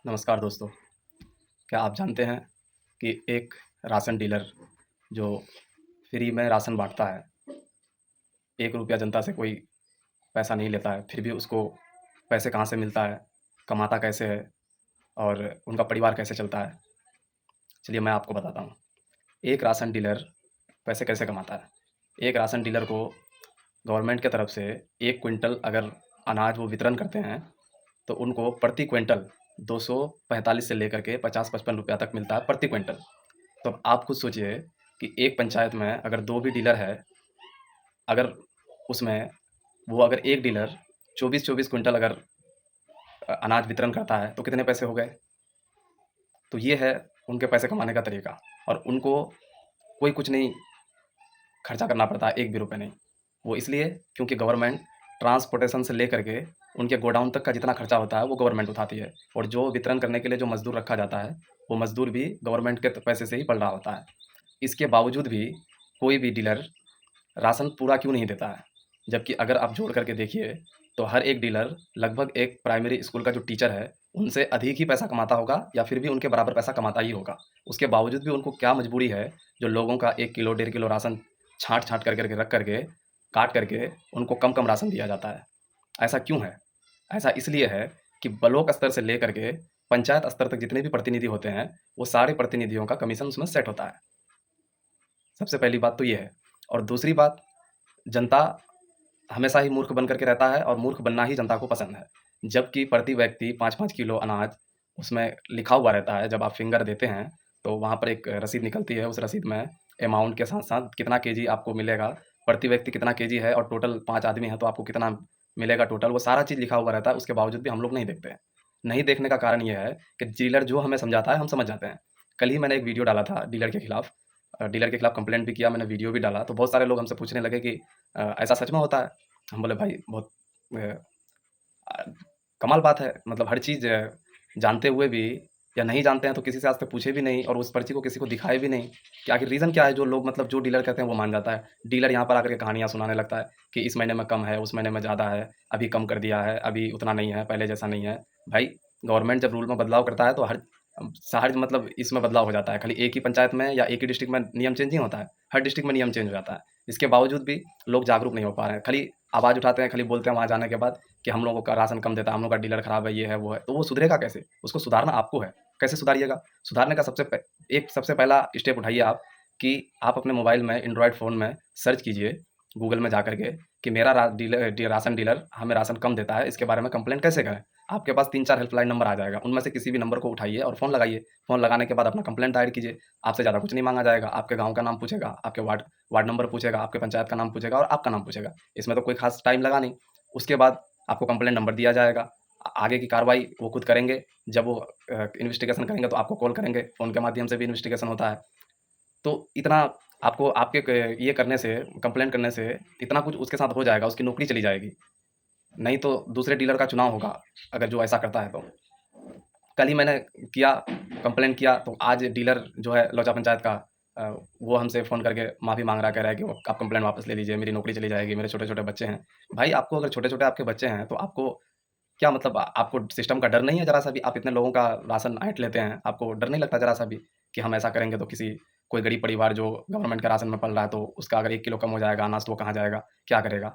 नमस्कार दोस्तों, क्या आप जानते हैं कि एक राशन डीलर जो फ्री में राशन बाँटता है, ₹1 जनता से कोई पैसा नहीं लेता है, फिर भी उसको पैसे कहाँ से मिलता है, कमाता कैसे है और उनका परिवार कैसे चलता है? चलिए मैं आपको बताता हूँ। एक राशन डीलर पैसे कैसे कमाता है? एक राशन डीलर को गवर्नमेंट की तरफ से 1 क्विंटल अगर अनाज वो वितरण करते हैं, तो उनको प्रति क्विंटल 245 से लेकर के 50-55 रुपया तक मिलता है प्रति क्विंटल। तो अब आप खुद सोचिए कि एक पंचायत में अगर 2 भी डीलर है, अगर उसमें वो अगर एक डीलर 24-24 क्विंटल अगर अनाज वितरण करता है, तो कितने पैसे हो गए? तो ये है उनके पैसे कमाने का तरीका और उनको कोई कुछ नहीं खर्चा करना पड़ता है, 1 भी रुपए नहीं। वो इसलिए क्योंकि गवर्नमेंट ट्रांसपोर्टेशन से लेकर के उनके गोडाउन तक का जितना खर्चा होता है, वो गवर्नमेंट उठाती है और जो वितरण करने के लिए जो मज़दूर रखा जाता है, वो मज़दूर भी गवर्नमेंट के पैसे से ही पल रहा होता है। इसके बावजूद भी कोई भी डीलर राशन पूरा क्यों नहीं देता है? जबकि अगर आप जोड़ करके देखिए, तो हर एक डीलर लगभग एक प्राइमरी स्कूल का जो टीचर है, उनसे अधिक ही पैसा कमाता होगा या फिर भी उनके बराबर पैसा कमाता ही होगा। उसके बावजूद भी उनको क्या मजबूरी है, जो लोगों का 1 किलो, 1.5 किलो राशन छाँट-छाँट कर के रख करके, काट करके उनको कम-कम राशन दिया जाता है। ऐसा क्यों है? ऐसा इसलिए है कि ब्लॉक स्तर से लेकर के पंचायत स्तर तक जितने भी प्रतिनिधि होते हैं, वो सारे प्रतिनिधियों का कमीशन उसमें सेट होता है। सबसे पहली बात तो ये है और दूसरी बात, जनता हमेशा ही मूर्ख बन कर के रहता है और मूर्ख बनना ही जनता को पसंद है। जबकि प्रति व्यक्ति 5-5 किलो अनाज उसमें लिखा हुआ रहता है, जब आप फिंगर देते हैं, तो वहाँ पर एक रसीद निकलती है, उस रसीद में अमाउंट के साथ-साथ कितना केजी आपको मिलेगा, प्रति व्यक्ति कितना केजी है और टोटल 5 आदमी हैं, तो आपको कितना मिलेगा टोटल, वो सारा चीज़ लिखा हुआ रहता है, उसके बावजूद भी हम लोग नहीं देखते हैं। नहीं देखने का कारण ये है कि डीलर जो हमें समझाता है, हम समझ जाते हैं। कल ही मैंने एक वीडियो डाला था डीलर के खिलाफ डीलर के खिलाफ कंप्लेंट भी किया, मैंने वीडियो भी डाला, तो बहुत सारे लोग हमसे पूछने लगे कि ऐसा सच में होता है? हम बोले भाई बहुत अ, कमाल बात है मतलब हर चीज़ जानते हुए भी या नहीं जानते हैं तो किसी से आज तक पूछे भी नहीं और उस पर्ची को किसी को दिखाए भी नहीं कि आखिर रीज़न क्या है जो लोग मतलब जो डीलर कहते हैं वो मान जाता है। डीलर यहाँ पर आकर के कहानियाँ सुनाने लगता है कि इस महीने में कम है, उस महीने में ज़्यादा है, अभी कम कर दिया है, अभी उतना नहीं है, पहले जैसा नहीं है। भाई गवर्नमेंट जब रूल में बदलाव करता है तो हर मतलब इसमें बदलाव हो जाता है। खाली एक ही पंचायत में या एक ही डिस्ट्रिक्ट में नियम चेंज नहीं होता है, हर डिस्ट्रिक्ट में नियम चेंज हो जाता है। इसके बावजूद भी लोग जागरूक नहीं हो पा रहे हैं। खाली आवाज़ उठाते हैं, खाली बोलते हैं वहाँ जाने के बाद कि हम लोगों का राशन कम देता है, हम लोग का डीलर खराब है, ये है, वो है। तो वो सुधरेगा कैसे? उसको सुधारना आपको है। कैसे सुधारिएगा? सुधारने का सबसे पहला स्टेप उठाइए आप कि आप अपने मोबाइल में एंड्रॉयड फ़ोन में सर्च कीजिए, गूगल में जाकर के कि मेरा राशन डीलर हमें राशन कम देता है, इसके बारे में कंप्लेंट कैसे करें? आपके पास 3-4 हेल्पलाइन नंबर आ जाएगा, उनमें से किसी भी नंबर को उठाइए और फ़ोन लगाइए। फ़ोन लगाने के बाद अपना कंप्लेंट दायर कीजिए। आपसे ज़्यादा कुछ नहीं माँगा जाएगा, आपके गाँव का नाम पूछेगा, आपके वार्ड वार्ड नंबर पूछेगा, आपके पंचायत का नाम पूछेगा और आपका नाम पूछेगा। इसमें तो कोई ख़ास टाइम लगा नहीं। उसके बाद आपको कंप्लेंट नंबर दिया जाएगा। आगे की कार्रवाई वो खुद करेंगे। जब वो इन्वेस्टिगेशन करेंगे तो आपको कॉल करेंगे, फ़ोन के माध्यम से भी इन्वेस्टिगेशन होता है। तो इतना आपको आपके क ये करने से, कंप्लेंट करने से इतना कुछ उसके साथ हो जाएगा, उसकी नौकरी चली जाएगी। नहीं तो दूसरे डीलर का चुनाव होगा, अगर जो ऐसा करता है तो। कल ही मैंने किया, कंप्लेंट किया, तो आज डीलर जो है लौचा पंचायत का वो हमसे फ़ोन करके माफ़ी माँग रहा है, कह रहा है कि वो आप कंप्लेंट वापस ले लीजिए, मेरी नौकरी चली जाएगी, मेरे छोटे-छोटे बच्चे हैं। भाई आपको अगर छोटे-छोटे आपके बच्चे हैं, तो आपको क्या मतलब आपको सिस्टम का डर नहीं है ज़रा-सा भी? आप इतने लोगों का राशन ऐंठ लेते हैं, आपको डर नहीं लगता ज़रा-सा भी कि हम ऐसा करेंगे तो कोई गरीब परिवार जो गवर्नमेंट के राशन में पल रहा है, तो उसका अगर 1 किलो कम हो जाएगा अनाज तो वो कहाँ जाएगा? क्या करेगा?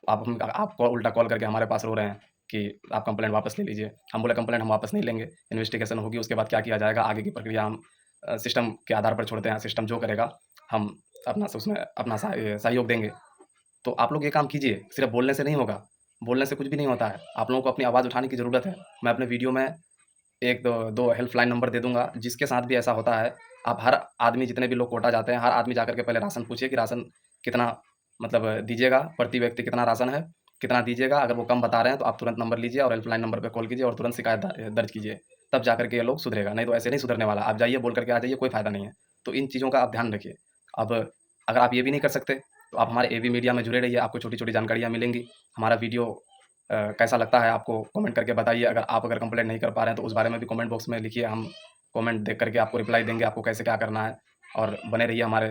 आपको उल्टा कॉल करके हमारे पास रो रहे हैं कि आप कंप्लेंट वापस ले लीजिए। हम बोले कंप्लेंट हम वापस नहीं लेंगे, इन्वेस्टिगेशन होगी उसके बाद क्या किया जाएगा, आगे की प्रक्रिया हम सिस्टम के आधार पर छोड़ते हैं, सिस्टम जो करेगा हम अपना से उसमें अपना सहयोग देंगे। तो आप लोग ये काम कीजिए, सिर्फ़ बोलने से नहीं होगा, बोलने से कुछ भी नहीं होता है। आप लोगों को अपनी आवाज़ उठाने की ज़रूरत है। मैं अपने वीडियो में 1 दो हेल्पलाइन नंबर दे दूँगा, जिसके साथ भी ऐसा होता है, आप हर आदमी जितने भी लोग कोटा जाते हैं, हर आदमी जाकर के पहले राशन पूछिए कि राशन कितना मतलब दीजिएगा, प्रति व्यक्ति कितना राशन है, कितना दीजिएगा? अगर वो कम बता रहे हैं, तो आप तुरंत नंबर लीजिए और हेल्पलाइन नंबर पे कॉल कीजिए और तुरंत शिकायत दर्ज कीजिए। तब जाकर के ये लोग सुधरेगा, नहीं तो ऐसे नहीं सुधरने वाला। आप जाइए बोल कर के आ जाइए, कोई फ़ायदा नहीं है। तो इन चीज़ों का आप ध्यान रखिए। अब अगर आप ये भी नहीं कर सकते, तो आप हमारे एबी मीडिया में जुड़े रहिए, आपको छोटी-छोटी जानकारियाँ मिलेंगी। हमारा वीडियो कैसा लगता है आपको कमेंट करके बताइए। अगर कंप्लेंट नहीं कर पा रहे हैं तो उस बारे में भी कमेंट बॉक्स में लिखिए, हम कमेंट देख करके आपको रिप्लाई देंगे, आपको कैसे क्या करना है। और बने रहिए हमारे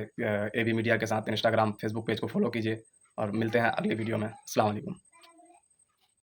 एबी मीडिया के साथ। इंस्टाग्राम, फेसबुक पेज को फॉलो कीजिए और मिलते हैं अगली वीडियो में। अस्सलाम वालेकुम।